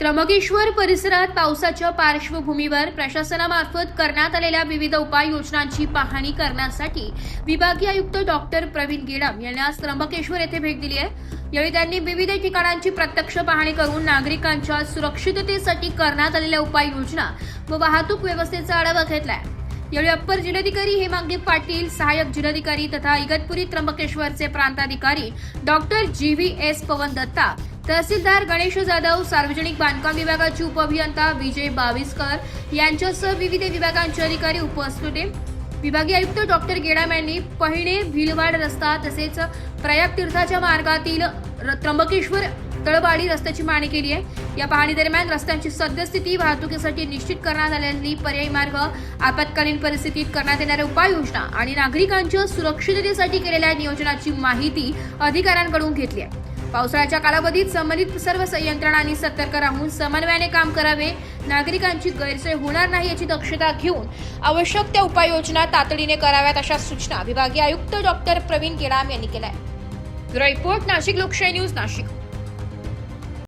त्र्यंबकेश्वर परिसरात पावसाच्या पार्श्वभूमीवर प्रशासनामार्फत करण्यात आलेल्या विविध उपाययोजनांची पाहणी करण्यासाठी विभागीय आयुक्त डॉक्टर प्रवीण गेडाम यांनी आज त्र्यंबकेश्वर येथे भेट दिली आहे। यावेळी त्यांनी विविध ठिकाणांची प्रत्यक्ष पाहणी करून नागरिकांच्या सुरक्षिततेसाठी करण्यात आलेल्या उपाययोजना व वाहतूक व्यवस्थेचा आढावा घेतलाय। यावेळी अप्पर जिल्हाधिकारी हेमांगी पाटील, सहाय्यक जिल्हाधिकारी तथा इगतपुरी त्र्यंबकेश्वरचे प्रांताधिकारी डॉक्टर GVS पवन दत्ता, तहसीलदार गणेश जाधव, सार्वजनिक बांधकाम विभागाचे उपअभियंता विजय बाविस्कर यांच्यासह विविध विभागांचे अधिकारी उपस्थित होते। विभागीय आयुक्त डॉक्टर गेडाम यांनी पहिणे भिलवाड रस्ता तसेच प्रयाग तीर्थाच्या मार्गातील त्र्यंबकेश्वर तळवाडी रस्त्याची पाहणी केली आहे। या पाहणी दरम्यान रस्त्यांची सद्यस्थिती, वाहतुकीसाठी निश्चित करण्यात आलेली पर्यायी मार्ग, आपत्कालीन परिस्थितीत करण्यात येणाऱ्या उपाययोजना आणि नागरिकांच्या सुरक्षिततेसाठी केलेल्या नियोजनाची माहिती अधिकाऱ्यांकडून घेतली आहे। पावसाळ्याच्या कालावधीत संबंधित सर्व यंत्रणांनी सतर्क राहून समन्वयाने काम करावे, नागरिकांची गैरसोय होणार नाही याची दक्षता घेऊन आवश्यक त्या उपाययोजना तातडीने कराव्यात, अशा सूचना विभागीय आयुक्त डॉक्टर प्रवीण गेडाम यांनी केल्या आहेत। रिपोर्ट नाशिक लोकशाही न्यूज, नाशिक।